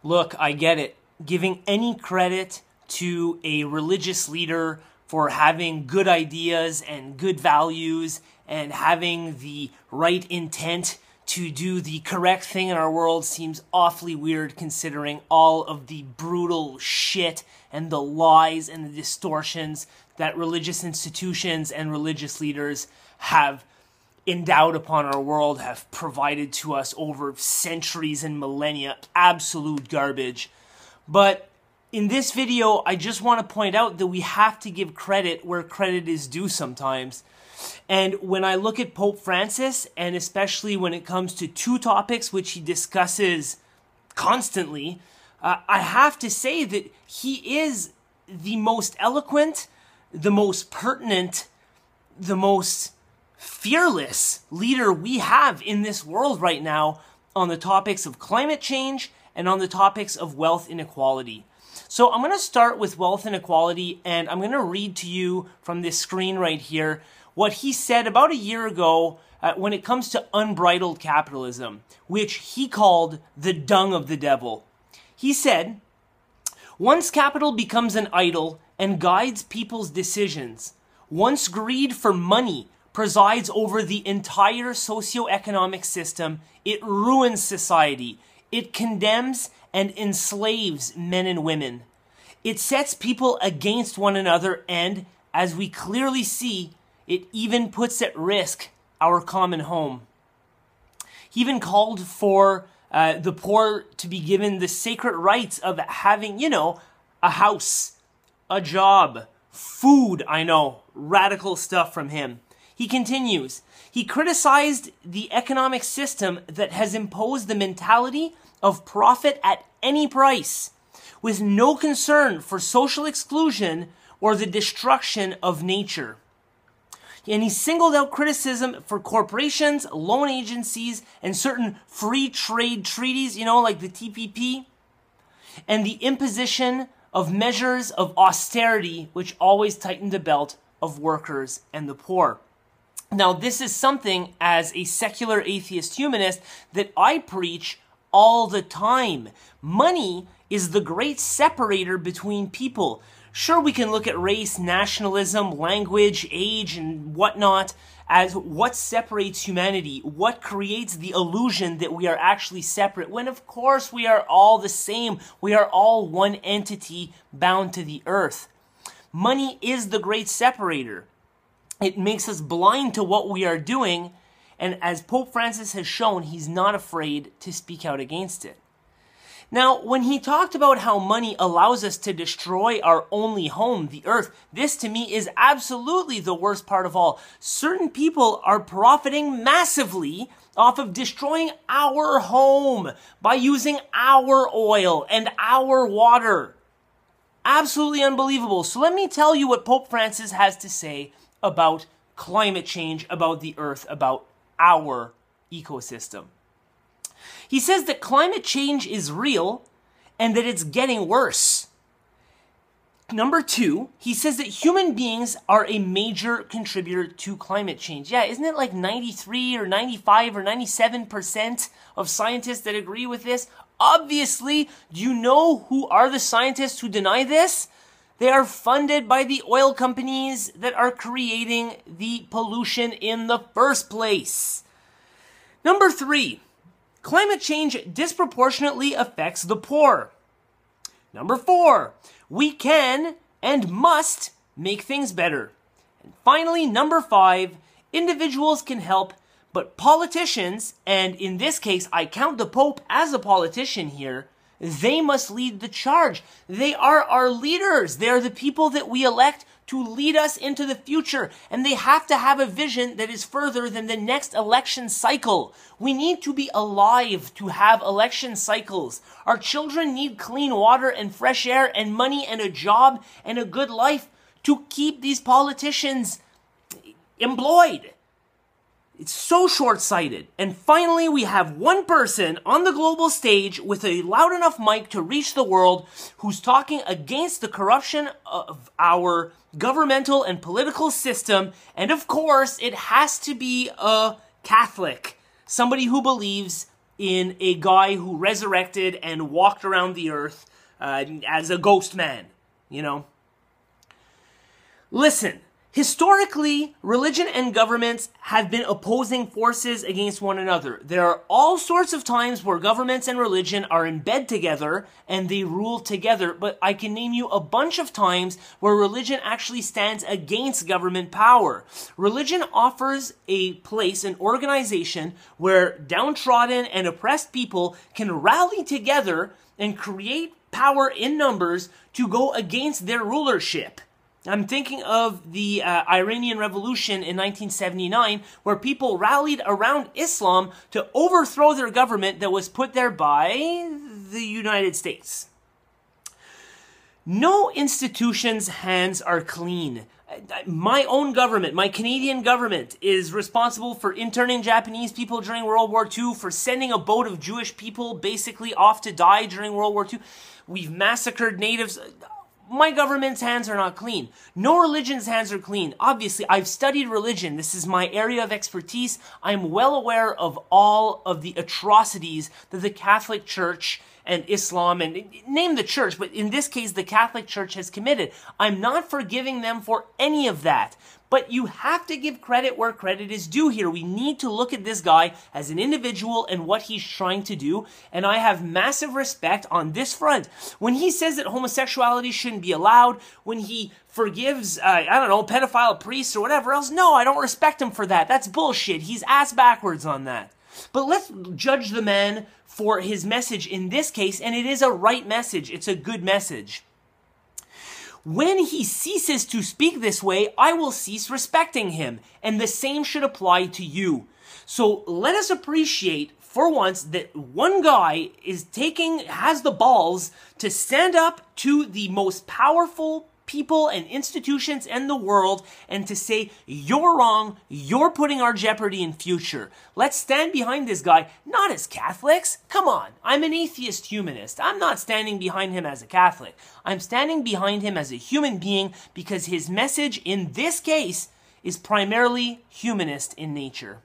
Look, I get it. Giving any credit to a religious leader for having good ideas and good values and having the right intent to do the correct thing in our world seems awfully weird, considering all of the brutal shit and the lies and the distortions that religious institutions and religious leaders have endowed upon our world, have provided to us over centuries and millennia. Absolute garbage. But in this video, I just want to point out that we have to give credit where credit is due sometimes. And when I look at Pope Francis, and especially when it comes to two topics which he discusses constantly, I have to say that he is the most eloquent, the most pertinent, the most fearless leader we have in this world right now on the topics of climate change and on the topics of wealth inequality. So I'm going to start with wealth inequality, and I'm going to read to you from this screen right here what he said about a year ago when it comes to unbridled capitalism, which he called the dung of the devil. He said, "Once capital becomes an idol and guides people's decisions, once greed for money presides over the entire socioeconomic system, it ruins society. It condemns and enslaves men and women. It sets people against one another and, as we clearly see, it even puts at risk our common home." He even called for the poor to be given the sacred rights of having, a house, a job, food. I know, radical stuff from him. He continues, he criticized the economic system that has imposed the mentality of profit at any price, with no concern for social exclusion or the destruction of nature. And he singled out criticism for corporations, loan agencies, and certain free trade treaties, like the TPP, and the imposition of measures of austerity, which always tightened the belt of workers and the poor. Now, this is something, as a secular atheist humanist, that I preach all the time. Money is the great separator between people. Sure, we can look at race, nationalism, language, age, and whatnot as what separates humanity, what creates the illusion that we are actually separate, when of course we are all the same. We are all one entity bound to the earth. Money is the great separator. It makes us blind to what we are doing, and as Pope Francis has shown, he's not afraid to speak out against it. Now, when he talked about how money allows us to destroy our only home, the earth, this to me is absolutely the worst part of all. Certain people are profiting massively off of destroying our home by using our oil and our water. Absolutely unbelievable. So let me tell you what Pope Francis has to say about climate change, about the earth, about our ecosystem. He says that climate change is real and that it's getting worse. Number two, he says that human beings are a major contributor to climate change. Yeah, isn't it like 93 or 95 or 97% of scientists that agree with this? Obviously, do you know who are the scientists who deny this? They are funded by the oil companies that are creating the pollution in the first place. Number three, climate change disproportionately affects the poor. Number four, we can and must make things better. And finally, number five, individuals can help, but politicians, and in this case, I count the Pope as a politician here, they must lead the charge. They are our leaders. They are the people that we elect to lead us into the future. And they have to have a vision that is further than the next election cycle. We need to be alive to have election cycles. Our children need clean water and fresh air and money and a job and a good life to keep these politicians employed. It's so short-sighted. And finally, we have one person on the global stage with a loud enough mic to reach the world who's talking against the corruption of our governmental and political system. And of course, it has to be a Catholic. Somebody who believes in a guy who resurrected and walked around the earth as a ghost man, you know. Listen, historically, religion and governments have been opposing forces against one another. There are all sorts of times where governments and religion are in bed together and they rule together, but I can name you a bunch of times where religion actually stands against government power. Religion offers a place, an organization, where downtrodden and oppressed people can rally together and create power in numbers to go against their rulership. I'm thinking of the Iranian Revolution in 1979, where people rallied around Islam to overthrow their government that was put there by the United States. No institution's hands are clean. My own government, my Canadian government, is responsible for interning Japanese people during World War II, for sending a boat of Jewish people basically off to die during World War II. We've massacred natives. My government's hands are not clean. No religion's hands are clean. Obviously, I've studied religion. This is my area of expertise. I'm well aware of all of the atrocities that the Catholic Church and Islam, and name the church, but in this case, the Catholic Church has committed. I'm not forgiving them for any of that. But you have to give credit where credit is due here. We need to look at this guy as an individual and what he's trying to do. And I have massive respect on this front. When he says that homosexuality shouldn't be allowed, when he forgives, pedophile priests or whatever else, no, I don't respect him for that. That's bullshit. He's ass backwards on that. But let's judge the man for his message in this case, and it is a right message. It's a good message. When he ceases to speak this way, I will cease respecting him, and the same should apply to you. So let us appreciate, for once, that one guy has the balls to stand up to the most powerful people and institutions in the world and to say, you're wrong, you're putting our jeopardy in future. Let's stand behind this guy, not as Catholics. Come on, I'm an atheist humanist. I'm not standing behind him as a Catholic. I'm standing behind him as a human being because his message in this case is primarily humanist in nature.